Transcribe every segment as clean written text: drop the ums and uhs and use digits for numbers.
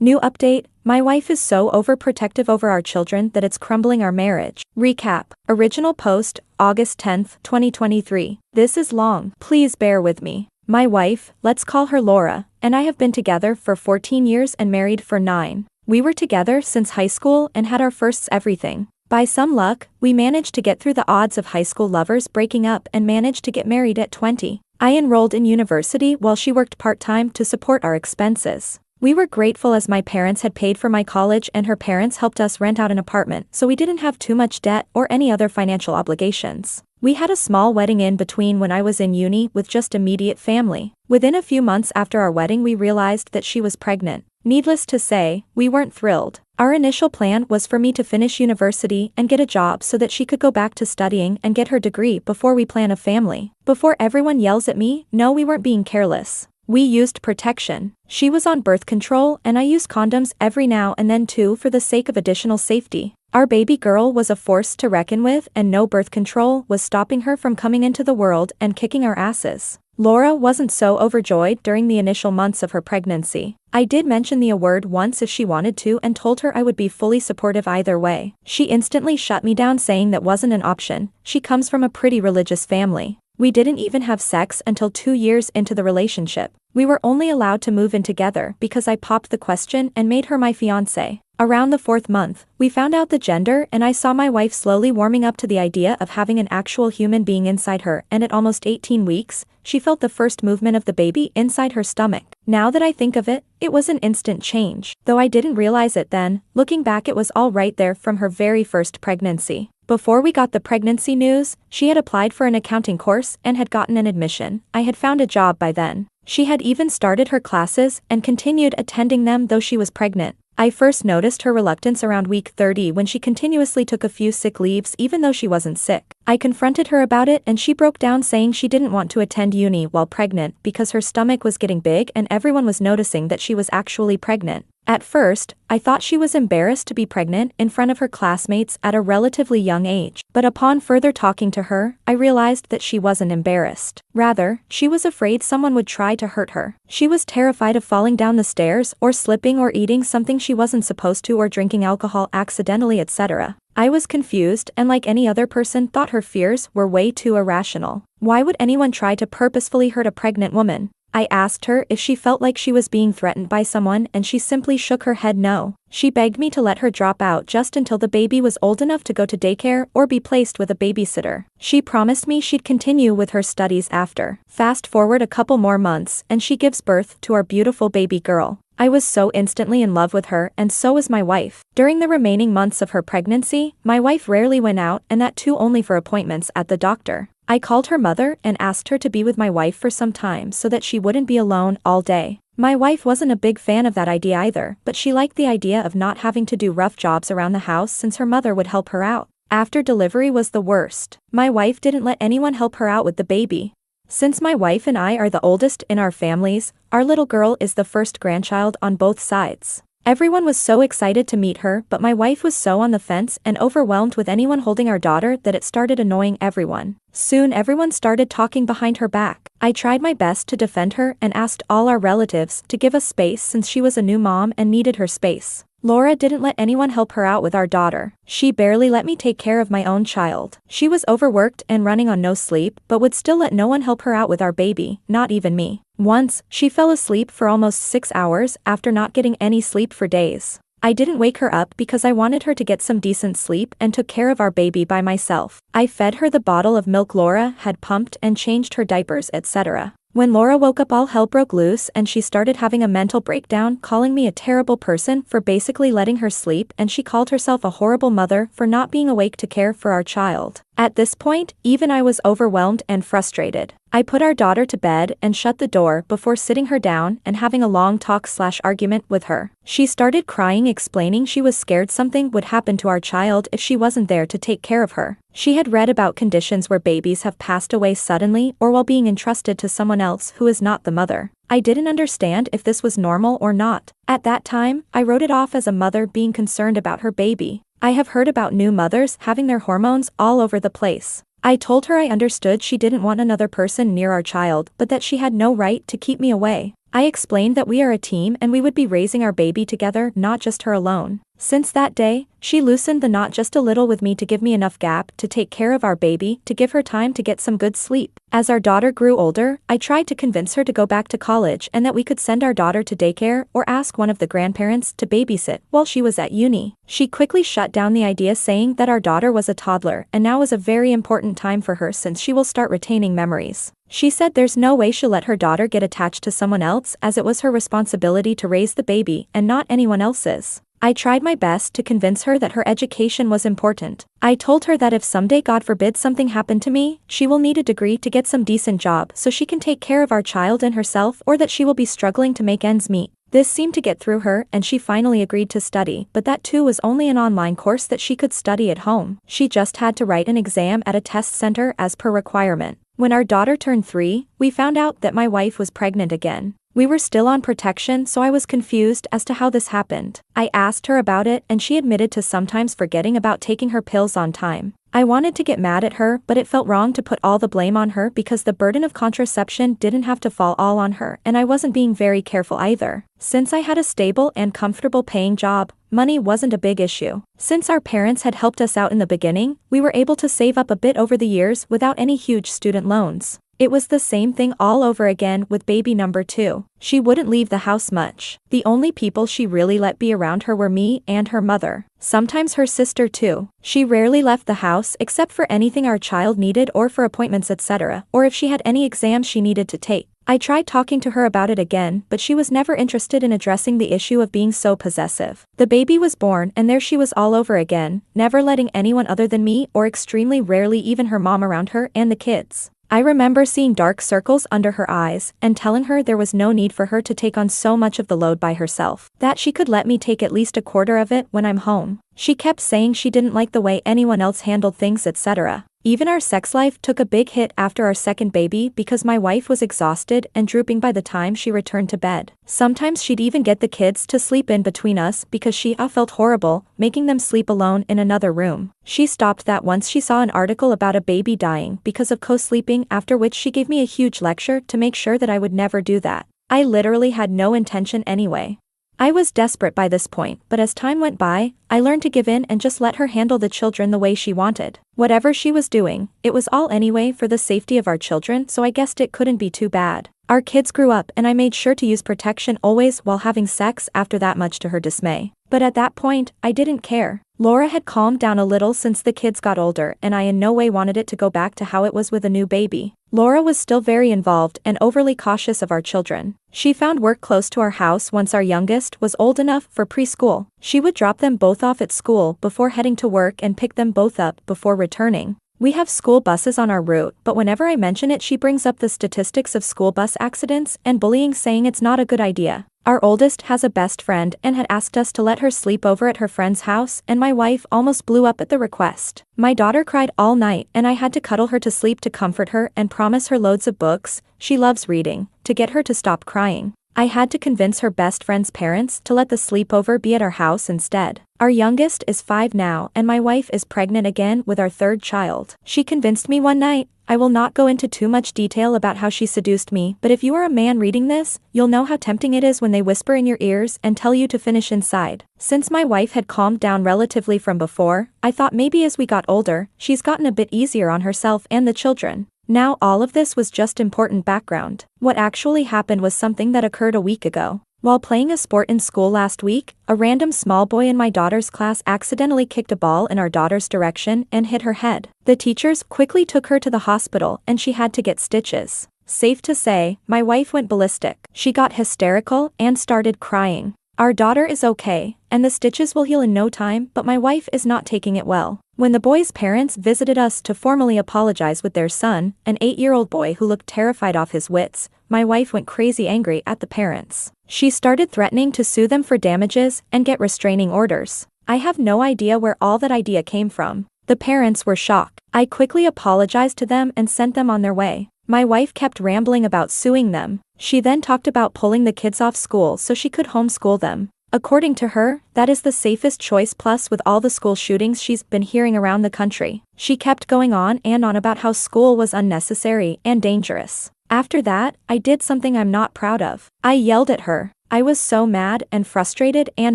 New update: my wife is so overprotective over our children that it's crumbling our marriage. Recap. Original post, August 10th, 2023. This is long. Please bear with me. My wife, let's call her Laura, and I have been together for 14 years and married for 9. We were together since high school and had our firsts everything. By some luck, we managed to get through the odds of high school lovers breaking up and managed to get married at 20. I enrolled in university while she worked part-time to support our expenses. We were grateful as my parents had paid for my college and her parents helped us rent out an apartment, so we didn't have too much debt or any other financial obligations. We had a small wedding in between when I was in uni with just immediate family. Within a few months after our wedding we realized that she was pregnant. Needless to say, we weren't thrilled. Our initial plan was for me to finish university and get a job so that she could go back to studying and get her degree before we plan a family. Before everyone yells at me, no, we weren't being careless. We used protection. She was on birth control and I used condoms every now and then too for the sake of additional safety. Our baby girl was a force to reckon with and no birth control was stopping her from coming into the world and kicking our asses. Laura wasn't so overjoyed during the initial months of her pregnancy. I did mention the A word once if she wanted to and told her I would be fully supportive either way. She instantly shut me down saying that wasn't an option. She comes from a pretty religious family. We didn't even have sex until 2 years into the relationship. We were only allowed to move in together because I popped the question and made her my fiancé. Around the 4th month, we found out the gender and I saw my wife slowly warming up to the idea of having an actual human being inside her, and at almost 18 weeks, she felt the first movement of the baby inside her stomach. Now that I think of it, it was an instant change. Though I didn't realize it then, looking back it was all right there from her very first pregnancy. Before we got the pregnancy news, she had applied for an accounting course and had gotten an admission. I had found a job by then. She had even started her classes and continued attending them though she was pregnant. I first noticed her reluctance around week 30 when she continuously took a few sick leaves even though she wasn't sick. I confronted her about it and she broke down saying she didn't want to attend uni while pregnant because her stomach was getting big and everyone was noticing that she was actually pregnant. At first, I thought she was embarrassed to be pregnant in front of her classmates at a relatively young age, but upon further talking to her, I realized that she wasn't embarrassed. Rather, she was afraid someone would try to hurt her. She was terrified of falling down the stairs or slipping or eating something she wasn't supposed to or drinking alcohol accidentally, etc. I was confused and like any other person thought her fears were way too irrational. Why would anyone try to purposefully hurt a pregnant woman? I asked her if she felt like she was being threatened by someone and she simply shook her head no. She begged me to let her drop out just until the baby was old enough to go to daycare or be placed with a babysitter. She promised me she'd continue with her studies after. Fast forward a couple more months and she gives birth to our beautiful baby girl. I was so instantly in love with her and so was my wife. During the remaining months of her pregnancy, my wife rarely went out and that too only for appointments at the doctor. I called her mother and asked her to be with my wife for some time so that she wouldn't be alone all day. My wife wasn't a big fan of that idea either, but she liked the idea of not having to do rough jobs around the house since her mother would help her out. After delivery was the worst. My wife didn't let anyone help her out with the baby. Since my wife and I are the oldest in our families, our little girl is the first grandchild on both sides. Everyone was so excited to meet her, but my wife was so on the fence and overwhelmed with anyone holding our daughter that it started annoying everyone. Soon everyone started talking behind her back. I tried my best to defend her and asked all our relatives to give us space since she was a new mom and needed her space. Laura didn't let anyone help her out with our daughter. She barely let me take care of my own child. She was overworked and running on no sleep, but would still let no one help her out with our baby, not even me. Once, she fell asleep for almost 6 hours after not getting any sleep for days. I didn't wake her up because I wanted her to get some decent sleep and took care of our baby by myself. I fed her the bottle of milk Laura had pumped and changed her diapers, etc. When Laura woke up all hell broke loose and she started having a mental breakdown, calling me a terrible person for basically letting her sleep, and she called herself a horrible mother for not being awake to care for our child. At this point, even I was overwhelmed and frustrated. I put our daughter to bed and shut the door before sitting her down and having a long talk/argument with her. She started crying, explaining she was scared something would happen to our child if she wasn't there to take care of her. She had read about conditions where babies have passed away suddenly or while being entrusted to someone else who is not the mother. I didn't understand if this was normal or not. At that time, I wrote it off as a mother being concerned about her baby. I have heard about new mothers having their hormones all over the place. I told her I understood she didn't want another person near our child, but that she had no right to keep me away. I explained that we are a team and we would be raising our baby together, not just her alone. Since that day, she loosened the knot just a little with me to give me enough gap to take care of our baby, to give her time to get some good sleep. As our daughter grew older, I tried to convince her to go back to college and that we could send our daughter to daycare or ask one of the grandparents to babysit while she was at uni. She quickly shut down the idea, saying that our daughter was a toddler and now is a very important time for her since she will start retaining memories. She said there's no way she'll let her daughter get attached to someone else, as it was her responsibility to raise the baby and not anyone else's. I tried my best to convince her that her education was important. I told her that if someday, God forbid, something happened to me, she will need a degree to get some decent job so she can take care of our child and herself, or that she will be struggling to make ends meet. This seemed to get through her and she finally agreed to study, but that too was only an online course that she could study at home. She just had to write an exam at a test center as per requirement. When our daughter turned 3, we found out that my wife was pregnant again. We were still on protection, so I was confused as to how this happened. I asked her about it and she admitted to sometimes forgetting about taking her pills on time. I wanted to get mad at her, but it felt wrong to put all the blame on her because the burden of contraception didn't have to fall all on her, and I wasn't being very careful either. Since I had a stable and comfortable paying job, money wasn't a big issue. Since our parents had helped us out in the beginning, we were able to save up a bit over the years without any huge student loans. It was the same thing all over again with baby number 2. She wouldn't leave the house much. The only people she really let be around her were me and her mother. Sometimes her sister too. She rarely left the house except for anything our child needed or for appointments, etc., or if she had any exams she needed to take. I tried talking to her about it again, but she was never interested in addressing the issue of being so possessive. The baby was born and there she was all over again, never letting anyone other than me or extremely rarely even her mom around her and the kids. I remember seeing dark circles under her eyes and telling her there was no need for her to take on so much of the load by herself, that she could let me take at least a quarter of it when I'm home. She kept saying she didn't like the way anyone else handled things, etc. Even our sex life took a big hit after our second baby because my wife was exhausted and drooping by the time she returned to bed. Sometimes she'd even get the kids to sleep in between us because she felt horrible making them sleep alone in another room. She stopped that once she saw an article about a baby dying because of co-sleeping, after which she gave me a huge lecture to make sure that I would never do that. I literally had no intention anyway. I was desperate by this point, but as time went by, I learned to give in and just let her handle the children the way she wanted. Whatever she was doing, it was all anyway for the safety of our children, so I guessed it couldn't be too bad. Our kids grew up and I made sure to use protection always while having sex after that, much to her dismay. But at that point, I didn't care. Laura had calmed down a little since the kids got older and I in no way wanted it to go back to how it was with a new baby. Laura was still very involved and overly cautious of our children. She found work close to our house once our youngest was old enough for preschool. She would drop them both off at school before heading to work and pick them both up before returning. We have school buses on our route, but whenever I mention it she brings up the statistics of school bus accidents and bullying, saying it's not a good idea. Our oldest has a best friend and had asked us to let her sleep over at her friend's house, and my wife almost blew up at the request. My daughter cried all night and I had to cuddle her to sleep to comfort her and promise her loads of books, she loves reading, to get her to stop crying. I had to convince her best friend's parents to let the sleepover be at our house instead. Our youngest is 5 now and my wife is pregnant again with our 3rd child. She convinced me one night. I will not go into too much detail about how she seduced me, but if you are a man reading this, you'll know how tempting it is when they whisper in your ears and tell you to finish inside. Since my wife had calmed down relatively from before, I thought maybe as we got older, she's gotten a bit easier on herself and the children. Now all of this was just important background. What actually happened was something that occurred a week ago. While playing a sport in school last week, a random small boy in my daughter's class accidentally kicked a ball in our daughter's direction and hit her head. The teachers quickly took her to the hospital and she had to get stitches. Safe to say, my wife went ballistic. She got hysterical and started crying. Our daughter is okay, and the stitches will heal in no time, but my wife is not taking it well. When the boy's parents visited us to formally apologize with their son, an 8-year-old boy who looked terrified off his wits, my wife went crazy angry at the parents. She started threatening to sue them for damages and get restraining orders. I have no idea where all that idea came from. The parents were shocked. I quickly apologized to them and sent them on their way. My wife kept rambling about suing them. She then talked about pulling the kids off school so she could homeschool them. According to her, that is the safest choice, plus with all the school shootings she's been hearing around the country. She kept going on and on about how school was unnecessary and dangerous. After that, I did something I'm not proud of. I yelled at her. I was so mad and frustrated and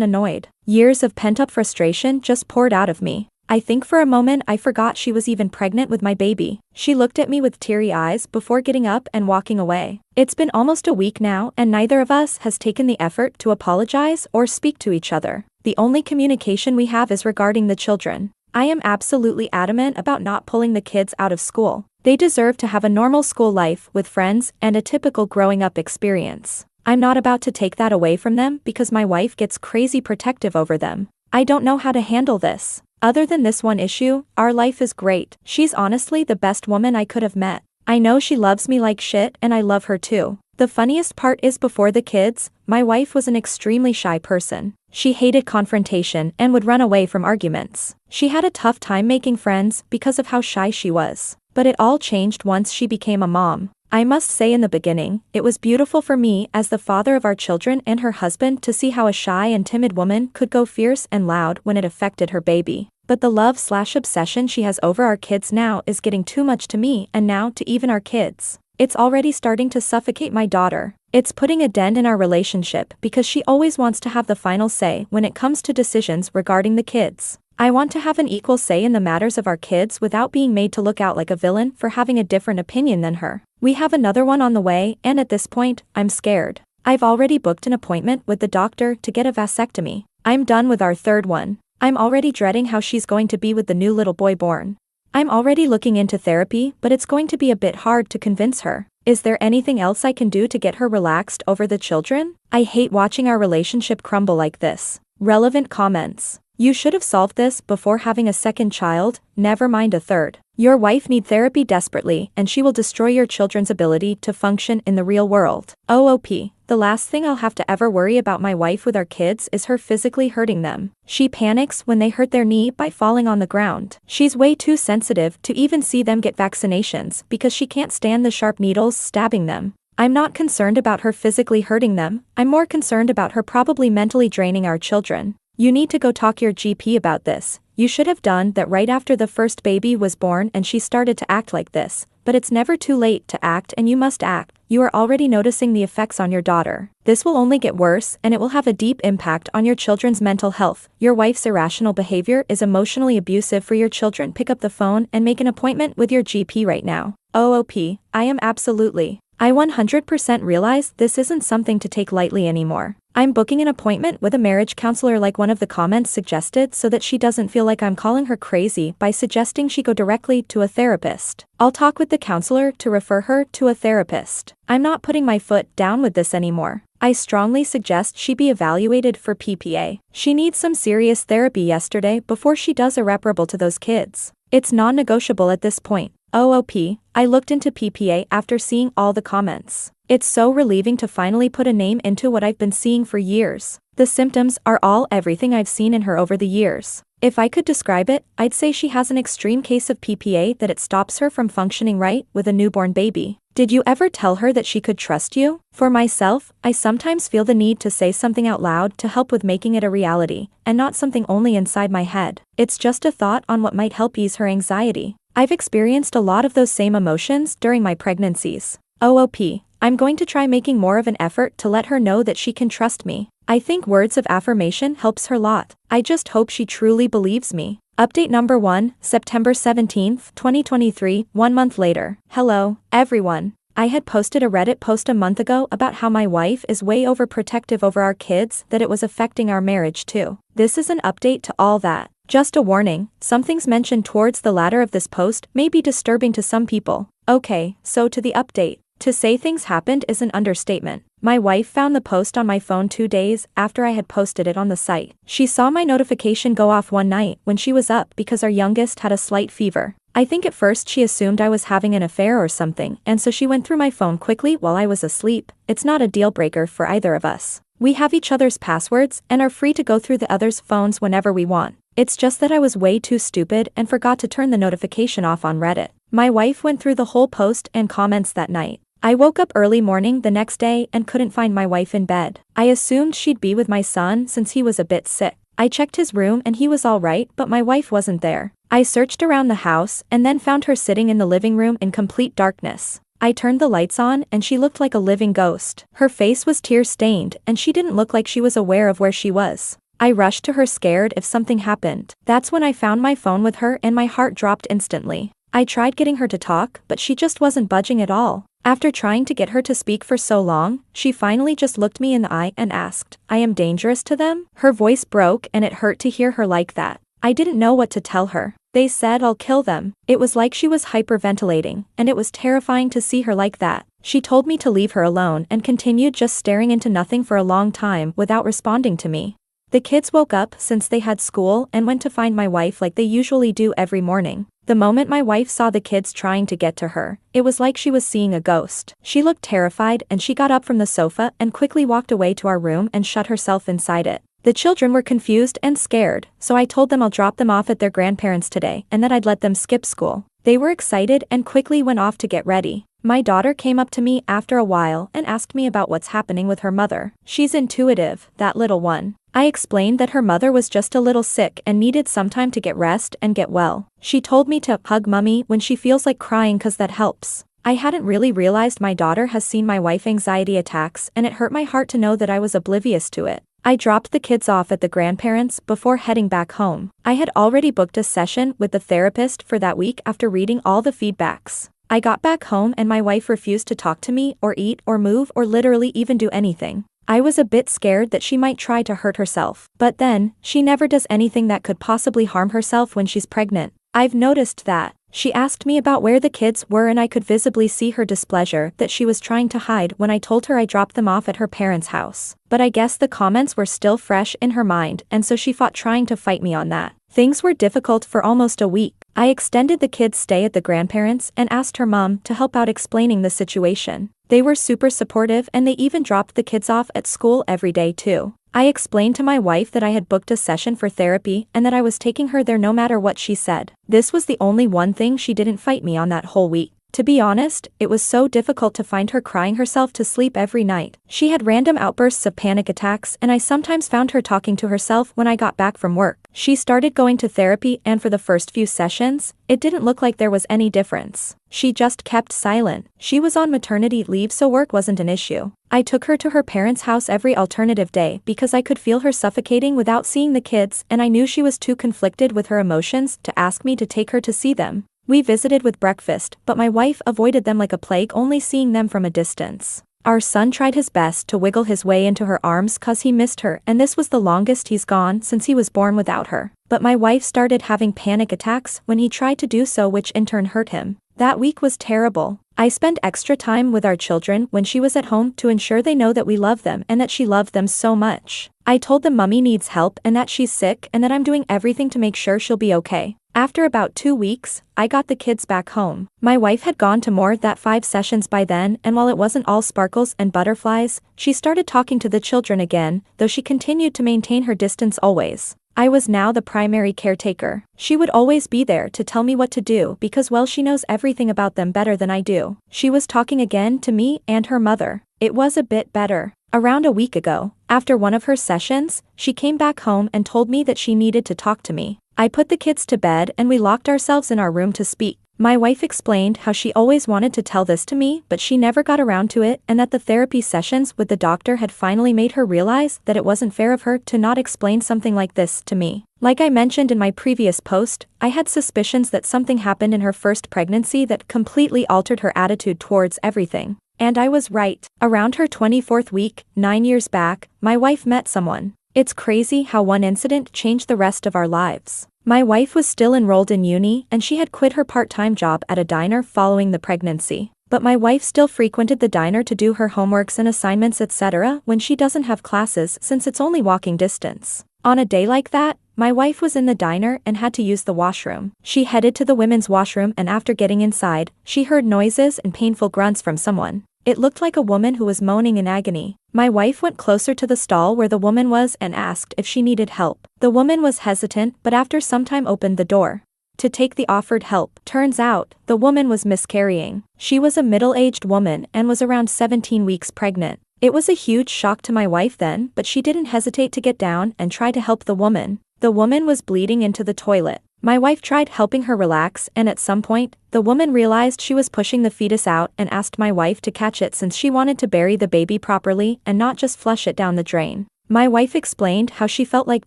annoyed. Years of pent-up frustration just poured out of me. I think for a moment I forgot she was even pregnant with my baby. She looked at me with teary eyes before getting up and walking away. It's been almost a week now and neither of us has taken the effort to apologize or speak to each other. The only communication we have is regarding the children. I am absolutely adamant about not pulling the kids out of school. They deserve to have a normal school life with friends and a typical growing up experience. I'm not about to take that away from them because my wife gets crazy protective over them. I don't know how to handle this. Other than this one issue, our life is great. She's honestly the best woman I could have met. I know she loves me like shit and I love her too. The funniest part is before the kids, my wife was an extremely shy person. She hated confrontation and would run away from arguments. She had a tough time making friends because of how shy she was. But it all changed once she became a mom. I must say in the beginning, it was beautiful for me as the father of our children and her husband to see how a shy and timid woman could go fierce and loud when it affected her baby. But the love/obsession she has over our kids now is getting too much to me and now to even our kids. It's already starting to suffocate my daughter. It's putting a dent in our relationship because she always wants to have the final say when it comes to decisions regarding the kids. I want to have an equal say in the matters of our kids without being made to look out like a villain for having a different opinion than her. We have another one on the way and at this point, I'm scared. I've already booked an appointment with the doctor to get a vasectomy. I'm done with our third one. I'm already dreading how she's going to be with the new little boy born. I'm already looking into therapy, but it's going to be a bit hard to convince her. Is there anything else I can do to get her relaxed over the children? I hate watching our relationship crumble like this. Relevant comments. You should have solved this before having a second child, never mind a third. Your wife needs therapy desperately and she will destroy your children's ability to function in the real world. OOP. The last thing I'll have to ever worry about my wife with our kids is her physically hurting them. She panics when they hurt their knee by falling on the ground. She's way too sensitive to even see them get vaccinations because she can't stand the sharp needles stabbing them. I'm not concerned about her physically hurting them, I'm more concerned about her probably mentally draining our children. You need to go talk your GP about this. You should have done that right after the first baby was born and she started to act like this. But it's never too late to act and you must act. You are already noticing the effects on your daughter. This will only get worse and it will have a deep impact on your children's mental health. Your wife's irrational behavior is emotionally abusive for your children. Pick up the phone and make an appointment with your GP right now. OOP. I 100% realize this isn't something to take lightly anymore. I'm booking an appointment with a marriage counselor like one of the comments suggested so that she doesn't feel like I'm calling her crazy by suggesting she go directly to a therapist. I'll talk with the counselor to refer her to a therapist. I'm not putting my foot down with this anymore. I strongly suggest she be evaluated for PPA. She needs some serious therapy yesterday before she does irreparable to those kids. It's non-negotiable at this point. OOP. I looked into PPA after seeing all the comments. It's so relieving to finally put a name into what I've been seeing for years. The symptoms are all everything I've seen in her over the years. If I could describe it, I'd say she has an extreme case of PPA that it stops her from functioning right with a newborn baby. Did you ever tell her that she could trust you? For myself, I sometimes feel the need to say something out loud to help with making it a reality, and not something only inside my head. It's just a thought on what might help ease her anxiety. I've experienced a lot of those same emotions during my pregnancies. OOP. I'm going to try making more of an effort to let her know that she can trust me. I think words of affirmation helps her lot. I just hope she truly believes me. Update number 1, September 17th, 2023, 1 month later. Hello, everyone. I had posted a Reddit post a month ago about how my wife is way overprotective over our kids that it was affecting our marriage too. This is an update to all that. Just a warning, some things mentioned towards the latter of this post may be disturbing to some people. Okay, so to the update. To say things happened is an understatement. My wife found the post on my phone 2 days after I had posted it on the site. She saw my notification go off one night when she was up because our youngest had a slight fever. I think at first she assumed I was having an affair or something, and so she went through my phone quickly while I was asleep. It's not a deal breaker for either of us. We have each other's passwords and are free to go through the other's phones whenever we want. It's just that I was way too stupid and forgot to turn the notification off on Reddit. My wife went through the whole post and comments that night. I woke up early morning the next day and couldn't find my wife in bed. I assumed she'd be with my son since he was a bit sick. I checked his room and he was all right, but my wife wasn't there. I searched around the house and then found her sitting in the living room in complete darkness. I turned the lights on and she looked like a living ghost. Her face was tear-stained and she didn't look like she was aware of where she was. I rushed to her scared if something happened. That's when I found my phone with her and my heart dropped instantly. I tried getting her to talk, but she just wasn't budging at all. After trying to get her to speak for so long, she finally just looked me in the eye and asked, "I am dangerous to them?" Her voice broke and it hurt to hear her like that. I didn't know what to tell her. They said I'll kill them. It was like she was hyperventilating, and it was terrifying to see her like that. She told me to leave her alone and continued just staring into nothing for a long time without responding to me. The kids woke up since they had school and went to find my wife like they usually do every morning. The moment my wife saw the kids trying to get to her, it was like she was seeing a ghost. She looked terrified and she got up from the sofa and quickly walked away to our room and shut herself inside it. The children were confused and scared, so I told them I'll drop them off at their grandparents today and that I'd let them skip school. They were excited and quickly went off to get ready. My daughter came up to me after a while and asked me about what's happening with her mother. She's intuitive, that little one. I explained that her mother was just a little sick and needed some time to get rest and get well. She told me to hug Mummy when she feels like crying cause that helps. I hadn't really realized my daughter has seen my wife's anxiety attacks and it hurt my heart to know that I was oblivious to it. I dropped the kids off at the grandparents before heading back home. I had already booked a session with the therapist for that week after reading all the feedbacks. I got back home and my wife refused to talk to me or eat or move or literally even do anything. I was a bit scared that she might try to hurt herself. But then, she never does anything that could possibly harm herself when she's pregnant. I've noticed that. She asked me about where the kids were and I could visibly see her displeasure that she was trying to hide when I told her I dropped them off at her parents' house. But I guess the comments were still fresh in her mind and so she fought trying to fight me on that. Things were difficult for almost a week. I extended the kids' stay at the grandparents and asked her mom to help out explaining the situation. They were super supportive and they even dropped the kids off at school every day too. I explained to my wife that I had booked a session for therapy and that I was taking her there no matter what she said. This was the only one thing she didn't fight me on that whole week. To be honest, it was so difficult to find her crying herself to sleep every night. She had random outbursts of panic attacks and I sometimes found her talking to herself when I got back from work. She started going to therapy and for the first few sessions, it didn't look like there was any difference. She just kept silent. She was on maternity leave so work wasn't an issue. I took her to her parents' house every alternative day because I could feel her suffocating without seeing the kids and I knew she was too conflicted with her emotions to ask me to take her to see them. We visited with breakfast, but my wife avoided them like a plague, only seeing them from a distance. Our son tried his best to wiggle his way into her arms cause he missed her and this was the longest he's gone since he was born without her. But my wife started having panic attacks when he tried to do so which in turn hurt him. That week was terrible. I spent extra time with our children when she was at home to ensure they know that we love them and that she loved them so much. I told them Mummy needs help and that she's sick and that I'm doing everything to make sure she'll be okay. After about 2 weeks, I got the kids back home. My wife had gone to more than 5 sessions by then and while it wasn't all sparkles and butterflies, she started talking to the children again, though she continued to maintain her distance always. I was now the primary caretaker. She would always be there to tell me what to do because well she knows everything about them better than I do. She was talking again to me and her mother. It was a bit better. Around a week ago, after one of her sessions, she came back home and told me that she needed to talk to me. I put the kids to bed and we locked ourselves in our room to speak. My wife explained how she always wanted to tell this to me but she never got around to it and that the therapy sessions with the doctor had finally made her realize that it wasn't fair of her to not explain something like this to me. Like I mentioned in my previous post, I had suspicions that something happened in her first pregnancy that completely altered her attitude towards everything. And I was right. Around her 24th week, 9 years back, my wife met someone. It's crazy how one incident changed the rest of our lives. My wife was still enrolled in uni and she had quit her part-time job at a diner following the pregnancy. But my wife still frequented the diner to do her homeworks and assignments etc. when she doesn't have classes since it's only walking distance. On a day like that, my wife was in the diner and had to use the washroom. She headed to the women's washroom and after getting inside, she heard noises and painful grunts from someone. It looked like a woman who was moaning in agony. My wife went closer to the stall where the woman was and asked if she needed help. The woman was hesitant but after some time opened the door to take the offered help. Turns out, the woman was miscarrying. She was a middle-aged woman and was around 17 weeks pregnant. It was a huge shock to my wife then, but she didn't hesitate to get down and try to help the woman. The woman was bleeding into the toilet. My wife tried helping her relax, and at some point, the woman realized she was pushing the fetus out and asked my wife to catch it since she wanted to bury the baby properly and not just flush it down the drain. My wife explained how she felt like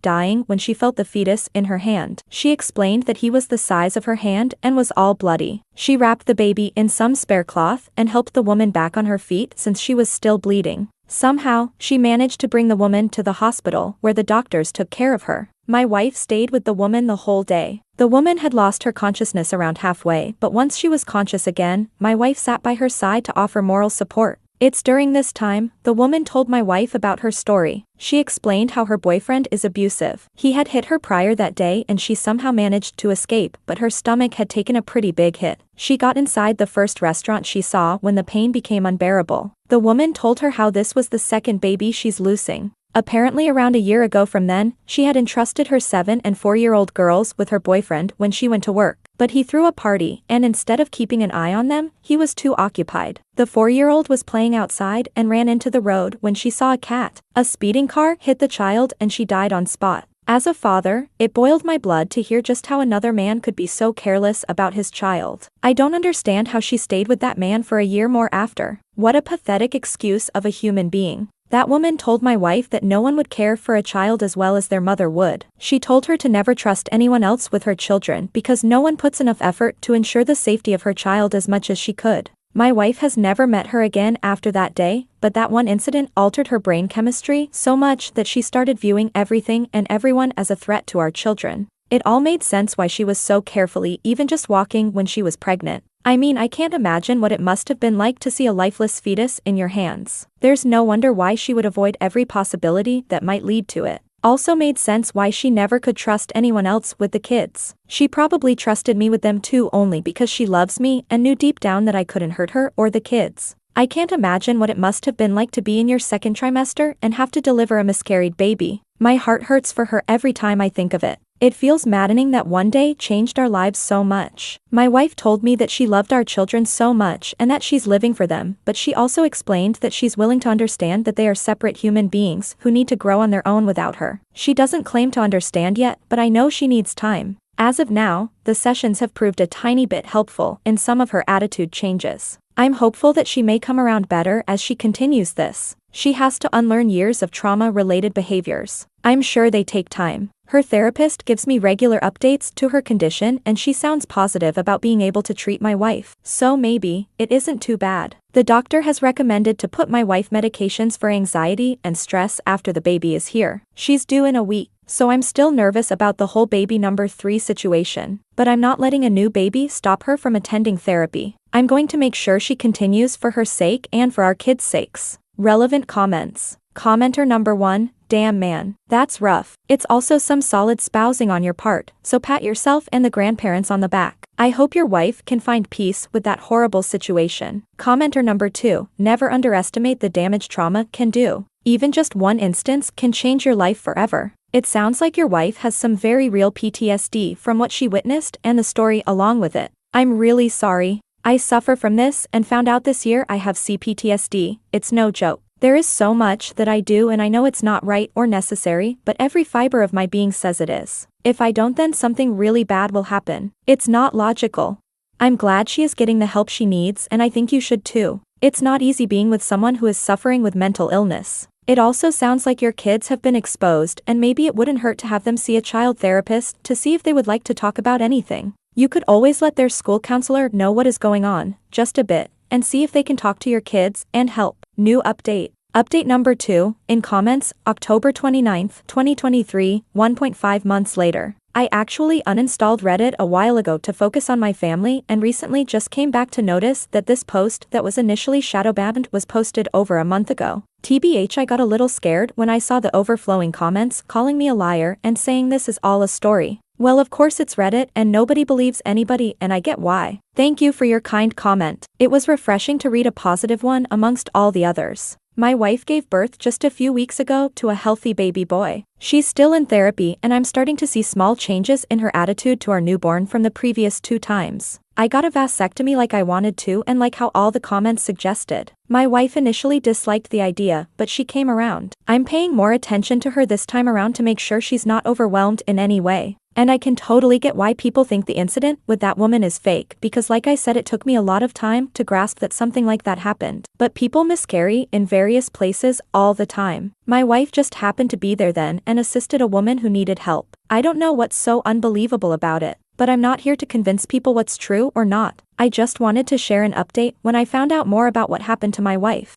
dying when she felt the fetus in her hand. She explained that he was the size of her hand and was all bloody. She wrapped the baby in some spare cloth and helped the woman back on her feet since she was still bleeding. Somehow, she managed to bring the woman to the hospital where the doctors took care of her. My wife stayed with the woman the whole day. The woman had lost her consciousness around halfway, but once she was conscious again, my wife sat by her side to offer moral support. It's during this time, the woman told my wife about her story. She explained how her boyfriend is abusive. He had hit her prior that day and she somehow managed to escape, but her stomach had taken a pretty big hit. She got inside the first restaurant she saw when the pain became unbearable. The woman told her how this was the second baby she's losing. Apparently around a year ago from then, she had entrusted her 7- and 4-year-old girls with her boyfriend when she went to work. But he threw a party, and instead of keeping an eye on them, he was too occupied. The 4-year-old was playing outside and ran into the road when she saw a cat. A speeding car hit the child and she died on spot. As a father, it boiled my blood to hear just how another man could be so careless about his child. I don't understand how she stayed with that man for a year more after. What a pathetic excuse of a human being. That woman told my wife that no one would care for a child as well as their mother would. She told her to never trust anyone else with her children because no one puts enough effort to ensure the safety of her child as much as she could. My wife has never met her again after that day, but that one incident altered her brain chemistry so much that she started viewing everything and everyone as a threat to our children. It all made sense why she was so carefully even just walking when she was pregnant. I mean, I can't imagine what it must have been like to see a lifeless fetus in your hands. There's no wonder why she would avoid every possibility that might lead to it. Also made sense why she never could trust anyone else with the kids. She probably trusted me with them too only because she loves me and knew deep down that I couldn't hurt her or the kids. I can't imagine what it must have been like to be in your second trimester and have to deliver a miscarried baby. My heart hurts for her every time I think of it. It feels maddening that one day changed our lives so much. My wife told me that she loved our children so much and that she's living for them, but she also explained that she's willing to understand that they are separate human beings who need to grow on their own without her. She doesn't claim to understand yet, but I know she needs time. As of now, the sessions have proved a tiny bit helpful in some of her attitude changes. I'm hopeful that she may come around better as she continues this. She has to unlearn years of trauma-related behaviors. I'm sure they take time. Her therapist gives me regular updates to her condition and she sounds positive about being able to treat my wife. So maybe, it isn't too bad. The doctor has recommended to put my wife medications for anxiety and stress after the baby is here. She's due in a week, so I'm still nervous about the whole baby number 3 situation. But I'm not letting a new baby stop her from attending therapy. I'm going to make sure she continues for her sake and for our kids' sakes. Relevant comments. Commenter number 1. Damn man, that's rough. It's also some solid spousing on your part, so pat yourself and the grandparents on the back. I hope your wife can find peace with that horrible situation. Commenter number 2. Never underestimate the damage trauma can do. Even just one instance can change your life forever. It sounds like your wife has some very real PTSD from what she witnessed and the story along with it. I'm really sorry. I suffer from this and found out this year I have CPTSD. It's no joke. There is so much that I do and I know it's not right or necessary, but every fiber of my being says it is. If I don't, then something really bad will happen. It's not logical. I'm glad she is getting the help she needs and I think you should too. It's not easy being with someone who is suffering with mental illness. It also sounds like your kids have been exposed and maybe it wouldn't hurt to have them see a child therapist to see if they would like to talk about anything. You could always let their school counselor know what is going on, just a bit, and see if they can talk to your kids and help. New update. Update number 2, in comments, October 29th, 2023, 1.5 months later. I actually uninstalled Reddit a while ago to focus on my family and recently just came back to notice that this post that was initially shadow banned was posted over a month ago. TBH, I got a little scared when I saw the overflowing comments calling me a liar and saying this is all a story. Well, of course it's Reddit and nobody believes anybody and I get why. Thank you for your kind comment. It was refreshing to read a positive one amongst all the others. My wife gave birth just a few weeks ago to a healthy baby boy. She's still in therapy and I'm starting to see small changes in her attitude to our newborn from the previous 2 times. I got a vasectomy like I wanted to and like how all the comments suggested. My wife initially disliked the idea, but she came around. I'm paying more attention to her this time around to make sure she's not overwhelmed in any way. And I can totally get why people think the incident with that woman is fake because like I said it took me a lot of time to grasp that something like that happened. But people miscarry in various places all the time. My wife just happened to be there then and assisted a woman who needed help. I don't know what's so unbelievable about it, but I'm not here to convince people what's true or not. I just wanted to share an update when I found out more about what happened to my wife.